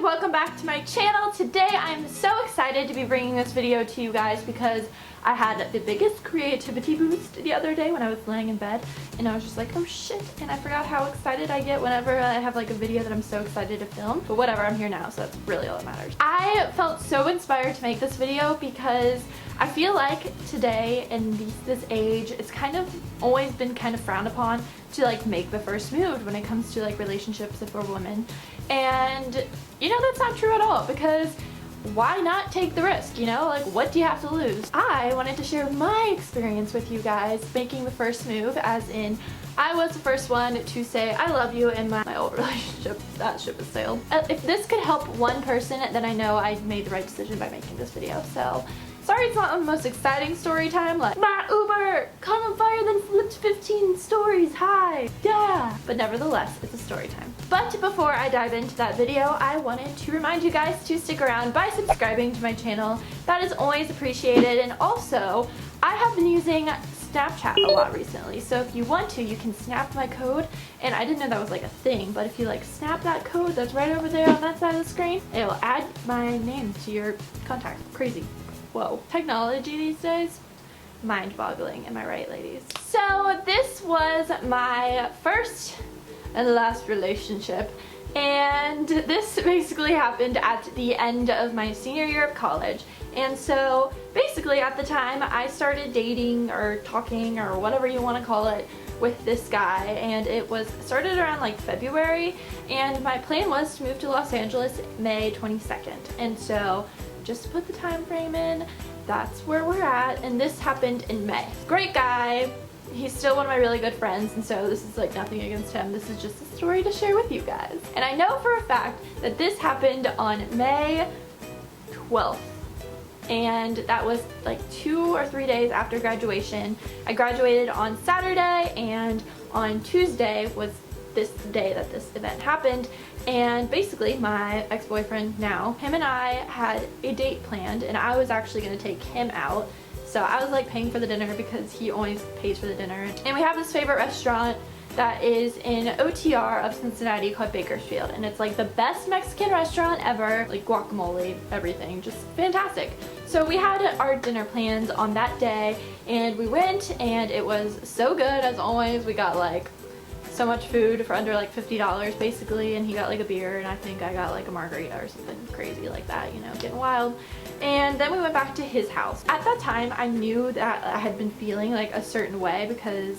welcome back to my channel. Today I'm so excited to be bringing this video to you guys because I had the biggest creativity boost the other day when I was laying in bed and I was just like, oh shit, and I forgot how excited I get whenever I have like a video that I'm so excited to film. But whatever, I'm here now, so that's really all that matters. I felt so inspired to make this video because I feel like today in this age, it's kind of always been kind of frowned upon to like make the first move when it comes to like relationships for women. And you know, that's not true at all, because why not take the risk, you know? Like, what do you have to lose? I wanted to share my experience with you guys making the first move, as in I was the first one to say I love you in my old relationship. That ship has sailed. If this could help one person, then I know I made the right decision by making this video. So sorry it's not the most exciting story time, like my Uber caught on fire then flipped 15 stories high. Yeah. But nevertheless, it's a story time. But before I dive into that video, I wanted to remind you guys to stick around by subscribing to my channel. That is always appreciated. And also, I have been using Snapchat a lot recently, so if you want to, you can snap my code, and I didn't know that was like a thing, but if you like snap that code that's right over there on that side of the screen, it will add my name to your contacts. Crazy. Whoa. Technology these days, mind-boggling, am I right, ladies? So this was my first and last relationship, and this basically happened at the end of my senior year of college. And so basically at the time I started dating or talking or whatever you want to call it with this guy, and it was started around like February, and my plan was to move to Los Angeles May 22nd. And so just to put the time frame in, that's where we're at, and this happened in May. Great guy. He's still one of my really good friends, and so this is like nothing against him. This is just a story to share with you guys. And I know for a fact that this happened on May 12th. And that was like 2 or 3 days after graduation. I graduated on Saturday, and on Tuesday was this day that this event happened. And basically my ex-boyfriend now, him and I had a date planned, and I was actually going to take him out. So I was like paying for the dinner because he always pays for the dinner. And we have this favorite restaurant that is in OTR of Cincinnati called Bakersfield, and it's like the best Mexican restaurant ever. Like guacamole, everything, just fantastic. So we had our dinner plans on that day, and we went, and it was so good as always. We got like so much food for under like $50 basically, and he got like a beer, and I think I got like a margarita or something crazy like that, you know, getting wild. And then we went back to his house. At that time I knew that I had been feeling like a certain way because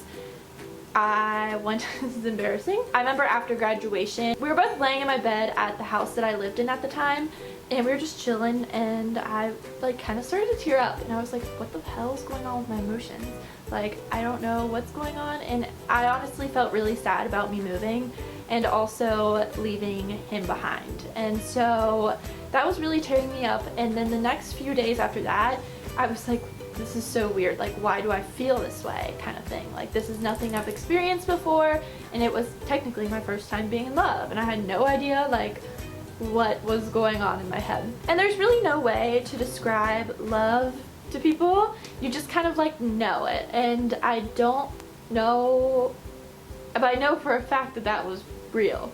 this is embarrassing. I remember after graduation, we were both laying in my bed at the house that I lived in at the time, and we were just chilling, and I like kind of started to tear up, and I was like, what the hell is going on with my emotions? Like, I don't know what's going on. And I honestly felt really sad about me moving and also leaving him behind, and so that was really tearing me up. And then the next few days after that, I was like, this is so weird, like why do I feel this way, kind of thing. Like, this is nothing I've experienced before, and it was technically my first time being in love, and I had no idea like what was going on in my head. And there's really no way to describe love to people. You just kind of like know it, and I don't know, but I know for a fact that that was real.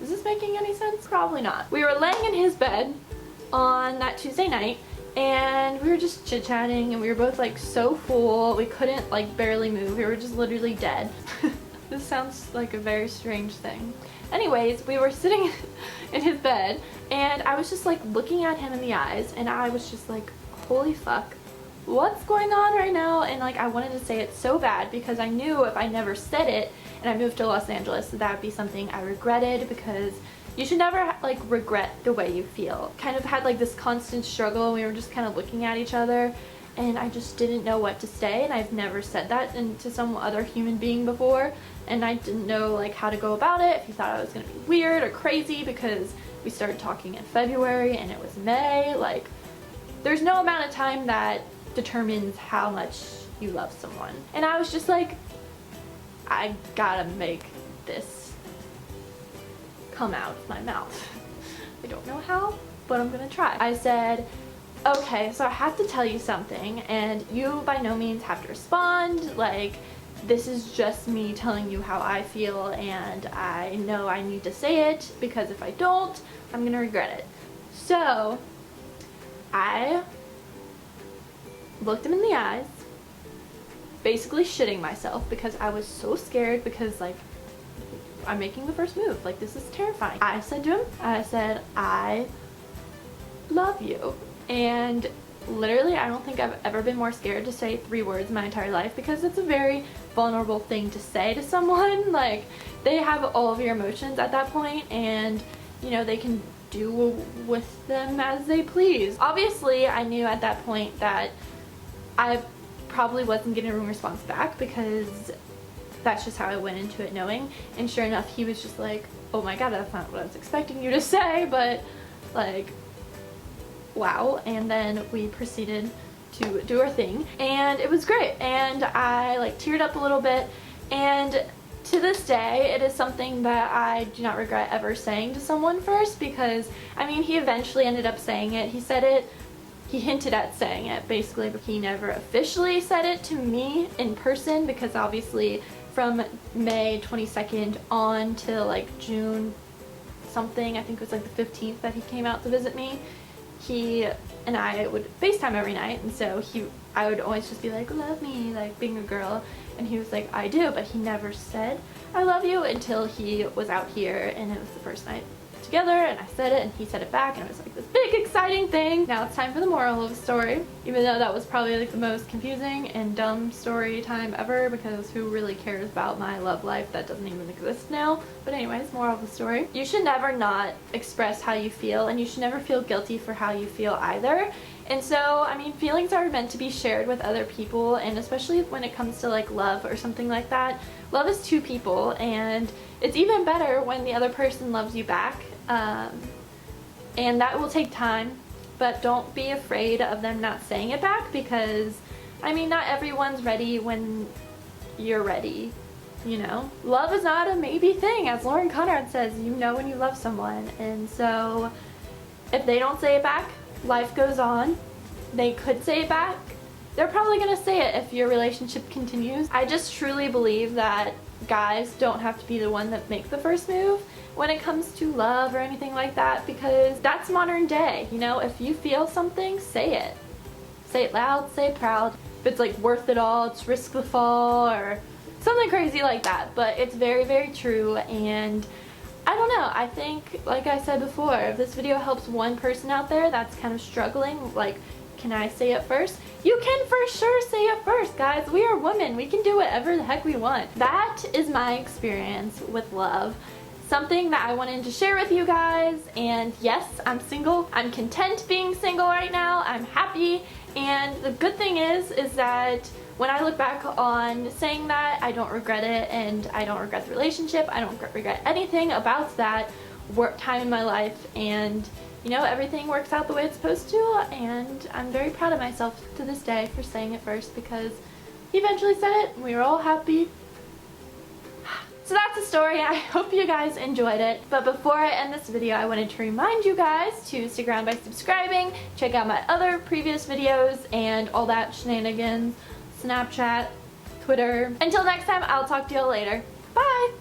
Is this making any sense? Probably not. We were laying in his bed on that Tuesday night, and we were just chit-chatting, and we were both like so full, we couldn't like barely move. We were just literally dead. This sounds like a very strange thing. Anyways, we were sitting in his bed, and I was just like looking at him in the eyes, and I was just like, holy fuck, what's going on right now? And like, I wanted to say it so bad because I knew if I never said it and I moved to Los Angeles, that would be something I regretted, because you should never like regret the way you feel. Kind of had like this constant struggle, and we were just kind of looking at each other, and I just didn't know what to say, and I've never said that to some other human being before, and I didn't know like how to go about it, if he thought I was gonna be weird or crazy, because we started talking in February and it was May. Like, there's no amount of time that determines how much you love someone. And I was just like, I gotta make this come out of my mouth. I don't know how, but I'm gonna try. I said, okay, so I have to tell you something, and you by no means have to respond. Like, this is just me telling you how I feel, and I know I need to say it because if I don't, I'm gonna regret it. So I looked him in the eyes, basically shitting myself because I was so scared because like I'm making the first move. Like, this is terrifying. I said to him, I said, I love you. And literally, I don't think I've ever been more scared to say 3 words in my entire life because it's a very vulnerable thing to say to someone. Like, they have all of your emotions at that point, and you know, they can do with them as they please. Obviously, I knew at that point that I probably wasn't getting a response back because that's just how I went into it knowing. And sure enough, he was just like, oh my god, that's not what I was expecting you to say, but like, wow. And then we proceeded to do our thing, and it was great, and I like teared up a little bit, and to this day it is something that I do not regret ever saying to someone first, because I mean, he eventually ended up saying it. He said it, he hinted at saying it basically, but he never officially said it to me in person, because obviously from May 22nd on till like June something, I think it was like the 15th that he came out to visit me, he and I would FaceTime every night, and so I would always just be like, love me, like being a girl, and he was like, I do, but he never said I love you until he was out here, and it was the first night together, and I said it and he said it back, and it was like this big exciting thing. Now it's time for the moral of the story, even though that was probably like the most confusing and dumb story time ever, because who really cares about my love life that doesn't even exist now. But anyways, moral of the story, you should never not express how you feel, and you should never feel guilty for how you feel either. And so, I mean, feelings are meant to be shared with other people, and especially when it comes to like love or something like that. Love is 2 people, and it's even better when the other person loves you back. And that will take time, but don't be afraid of them not saying it back, because I mean, not everyone's ready when you're ready, you know. Love is not a maybe thing, as Lauren Conrad says, you know when you love someone. And so if they don't say it back, life goes on. They could say it back, they're probably gonna say it if your relationship continues. I just truly believe that guys don't have to be the one that make the first move when it comes to love or anything like that, because that's modern day, you know. If you feel something, say it. Say it loud, say it proud. If it's like worth it all, it's risk the fall, or something crazy like that. But it's very, very true, and I don't know, I think, like I said before, if this video helps one person out there that's kind of struggling, like, can I say it first? You can for sure say it first, guys. We are women. We can do whatever the heck we want. That is my experience with love. Something that I wanted to share with you guys. And yes, I'm single. I'm content being single right now. I'm happy. And the good thing is that when I look back on saying that, I don't regret it, and I don't regret the relationship. I don't regret anything about that time in my life, and you know, everything works out the way it's supposed to, and I'm very proud of myself to this day for saying it first, because he eventually said it and we were all happy. So that's the story. I hope you guys enjoyed it. But before I end this video, I wanted to remind you guys to stick around by subscribing, check out my other previous videos and all that shenanigans, Snapchat, Twitter. Until next time, I'll talk to y'all later. Bye!